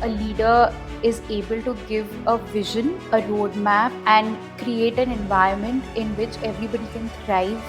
a leader is able to give a vision, a roadmap, and create an environment in which everybody can thrive.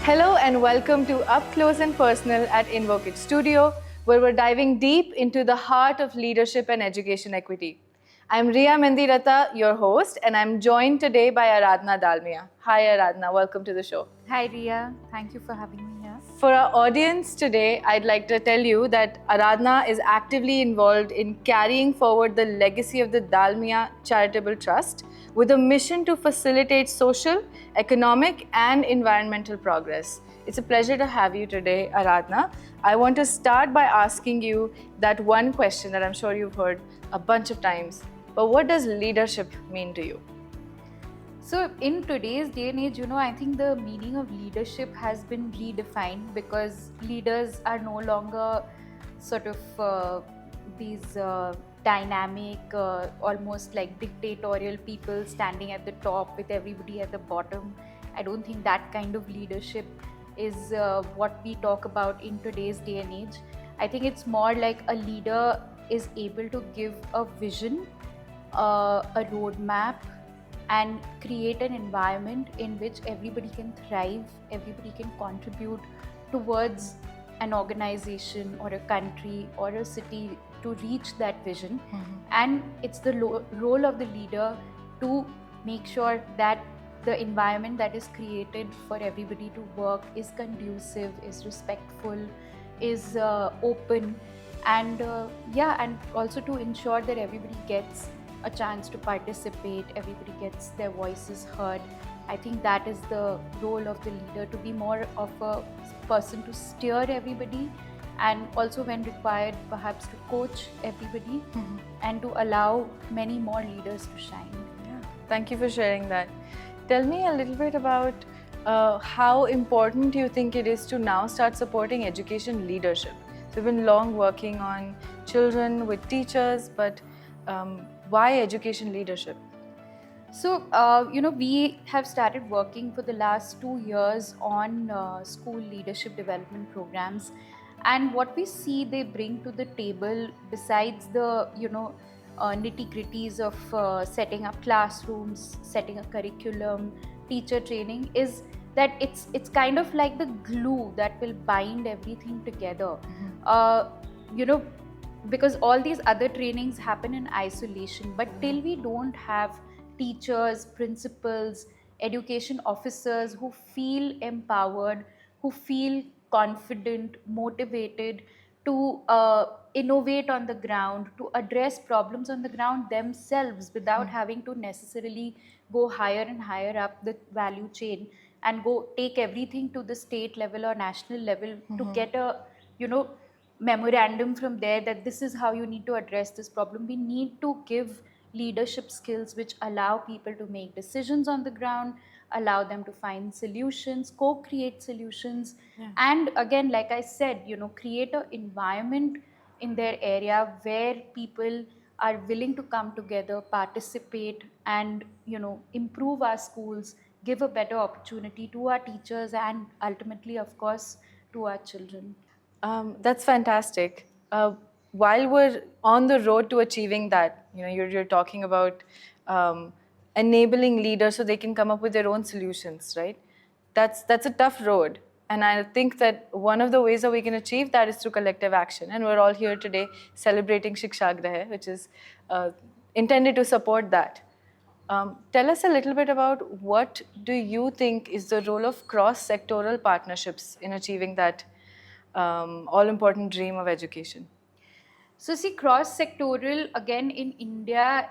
Hello and welcome to Up Close and Personal at Invoke It Studio, where we're diving deep into the heart of leadership and education equity. I'm Ria Mendirata, your host, and I'm joined today by Aradhna Dalmia. Hi Aradhna, welcome to the show. Hi, Ria. Thank you for having me here. For our audience today, I'd like to tell you that Aradhna is actively involved in carrying forward the legacy of the Dalmia Charitable Trust with a mission to facilitate social, economic, and environmental progress. It's a pleasure to have you today, Aradhna. I want to start by asking you that one question that I'm sure you've heard a bunch of times. But what does leadership mean to you? So, in today's day and age, I think the meaning of leadership has been redefined because leaders are no longer sort of these dynamic, almost like dictatorial people standing at the top with everybody at the bottom. I don't think that kind of leadership is what we talk about in today's day and age. I think it's more like a leader is able to give a vision, a roadmap, and create an environment in which everybody can thrive, everybody can contribute towards an organization or a country or a city to reach that vision. And it's the role of the leader to make sure that the environment that is created for everybody to work is conducive, is respectful, is open, and and also to ensure that everybody gets a chance to participate, everybody gets their voices heard. I think that is the role of the leader, to be more of a person to steer everybody, and also when required perhaps to coach everybody and to allow many more leaders to shine. Yeah. Thank you for sharing that. Tell me a little bit about how important you think it is to now start supporting education leadership. So we've been long working on children with teachers, but why education leadership? So, we have started working for the last 2 years on school leadership development programs. And what we see they bring to the table, besides the, nitty gritties of setting up classrooms, setting a curriculum, teacher training, is that it's kind of like the glue that will bind everything together. Uh, you know, because all these other trainings happen in isolation, but till we don't have teachers, principals, education officers who feel empowered, who feel confident, motivated to innovate on the ground, to address problems on the ground themselves without having to necessarily go higher and higher up the value chain and go take everything to the state level or national level to get a memorandum from there that this is how you need to address this problem. We need to give leadership skills which allow people to make decisions on the ground, allow them to find solutions, co-create solutions. And again, like I said, create an environment in their area where people are willing to come together, participate, and improve our schools, give a better opportunity to our teachers, and ultimately, of course, to our children. That's fantastic. While we're on the road to achieving that, you're talking about enabling leaders so they can come up with their own solutions, right? That's a tough road, and I think that one of the ways that we can achieve that is through collective action. And we're all here today celebrating Shikshagraha, which is intended to support that. Tell us a little bit about what do you think is the role of cross-sectoral partnerships in achieving that all-important dream of education? So, see, cross sectoral, again, in India,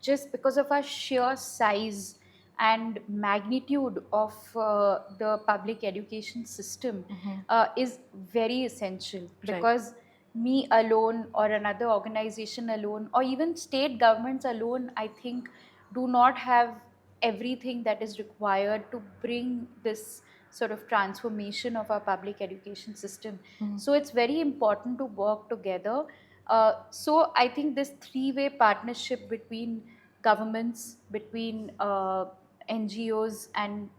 just because of our sheer size and magnitude of the public education system, is very essential. Right. Because me alone, or another organization alone, or even state governments alone, I think, do not have everything that is required to bring this sort of transformation of our public education system. So it's very important to work together. So I think this three-way partnership between governments, between NGOs, and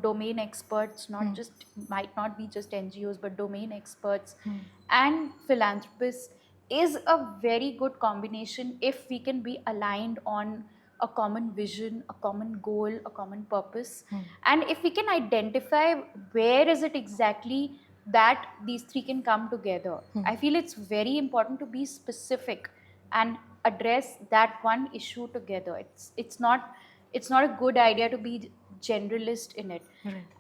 domain experts, not just, might not be just NGOs, but domain experts and philanthropists is a very good combination if we can be aligned on a common vision, a common goal, a common purpose. And if we can identify where is it exactly that these three can come together. I feel it's very important to be specific and address that one issue together. It's not a good idea to be generalist in it.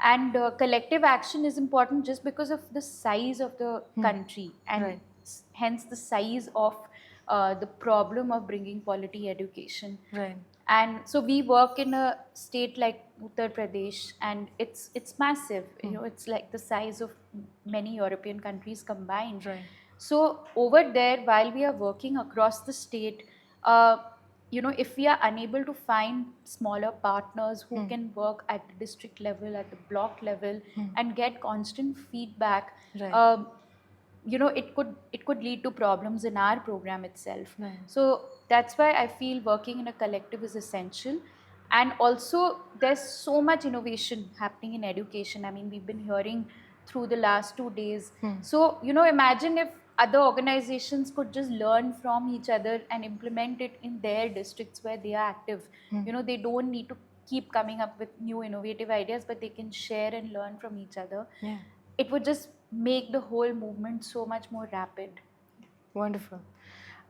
And collective action is important just because of the size of the country, and hence the size of the problem of bringing quality education. Right. And so we work in a state like Uttar Pradesh, and it's massive. It's like the size of many European countries combined. Right. So over there, while we are working across the state, if we are unable to find smaller partners who can work at the district level, at the block level, and get constant feedback, Right. it could lead to problems in our program itself. Right. So that's why I feel working in a collective is essential. And also, there's so much innovation happening in education. I mean, we've been hearing through the last 2 days. So, imagine if other organizations could just learn from each other and implement it in their districts where they are active. They don't need to keep coming up with new innovative ideas, but they can share and learn from each other. Yeah. It would just make the whole movement so much more rapid. Wonderful.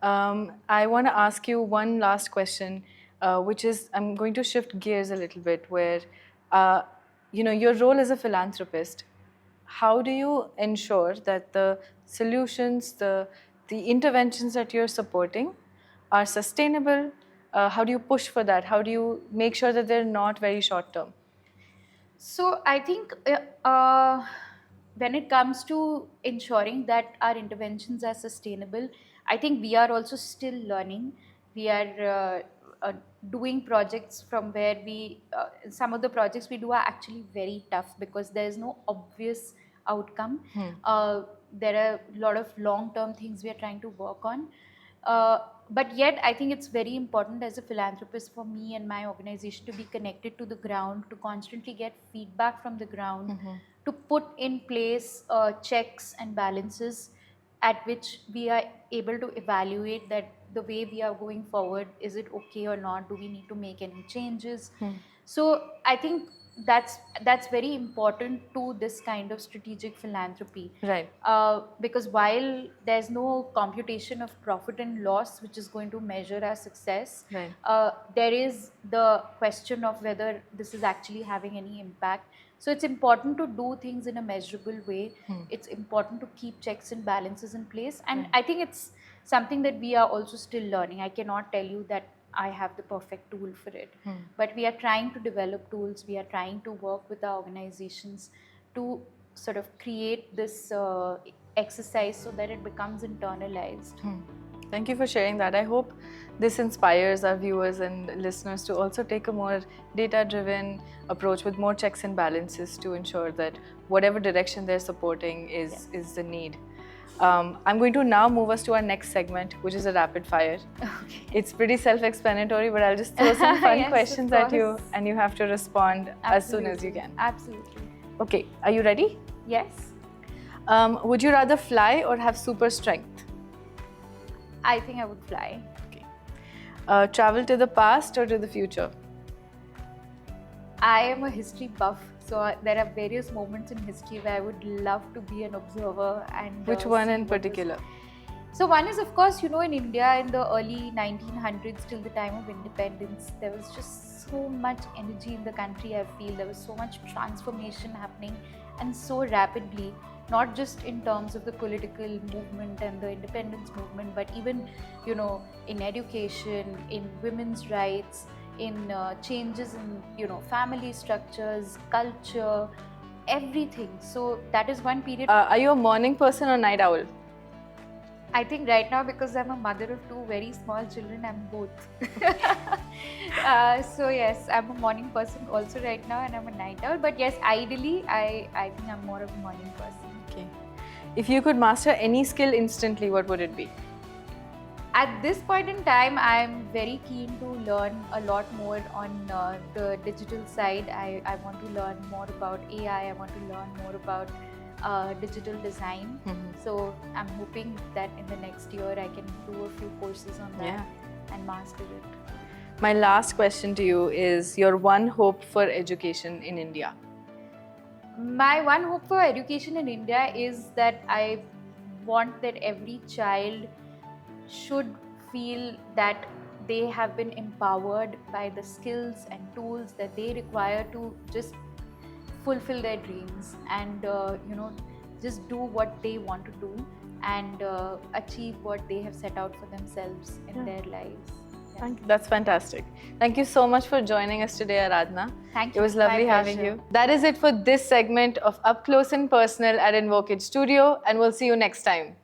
I want to ask you one last question, which is, I'm going to shift gears a little bit, where, your role as a philanthropist, how do you ensure that the solutions, the interventions that you're supporting are sustainable? How do you push for that? How do you make sure that they're not very short term? So I think when it comes to ensuring that our interventions are sustainable, I think we are also still learning. We are doing projects from where some of the projects we do are actually very tough because there's no obvious outcome. There are a lot of long-term things we are trying to work on. But yet, I think it's very important as a philanthropist for me and my organization to be connected to the ground, to constantly get feedback from the ground, to put in place checks and balances at which we are able to evaluate that the way we are going forward, is it okay or not? Do we need to make any changes? So I think that's very important to this kind of strategic philanthropy. Right. Because while there's no computation of profit and loss which is going to measure our success, Right. There is the question of whether this is actually having any impact. So it's important to do things in a measurable way. It's important to keep checks and balances in place. And I think it's something that we are also still learning. I cannot tell you that I have the perfect tool for it. But we are trying to develop tools. We are trying to work with our organizations to sort of create this exercise so that it becomes internalized. Thank you for sharing that. I hope this inspires our viewers and listeners to also take a more data-driven approach with more checks and balances to ensure that whatever direction they're supporting is the need. I'm going to now move us to our next segment, which is a rapid fire. Okay. It's pretty self-explanatory, but I'll just throw some fun Yes, questions of at you, course. and you have to respond as soon as you can. Absolutely. Okay, are you ready? Yes. Would you rather fly or have super strength? I think I would fly. Okay. Travel to the past or to the future? I am a history buff, so there are various moments in history where I would love to be an observer. And Which one see in what was- particular? So one is, of course, in India in the early 1900s till the time of independence, there was just so much energy in the country. I feel there was so much transformation happening, and so rapidly, not just in terms of the political movement and the independence movement, but even, in education, in women's rights, in changes in, family structures, culture, everything. So that is one period. Are you a morning person or night owl? I think right now, because I'm a mother of 2 very small children, I'm both. So yes, I'm a morning person also right now, and I'm a night owl. But yes, ideally, I think I'm more of a morning person. Okay. If you could master any skill instantly, what would it be? At this point in time, I'm very keen to learn a lot more on the digital side. I want to learn more about AI. I want to learn more about digital design. So I'm hoping that in the next year I can do a few courses on that and master it. My last question to you is your one hope for education in India. My one hope for education in India is that I want that every child should feel that they have been empowered by the skills and tools that they require to just fulfill their dreams and just do what they want to do and achieve what they have set out for themselves in their lives. Thank you. That's fantastic. Thank you so much for joining us today, Aradhana. Thank you. It was lovely My having pleasure. you. That is it for this segment of Up Close and Personal at Invocage Studio, and we'll see you next time.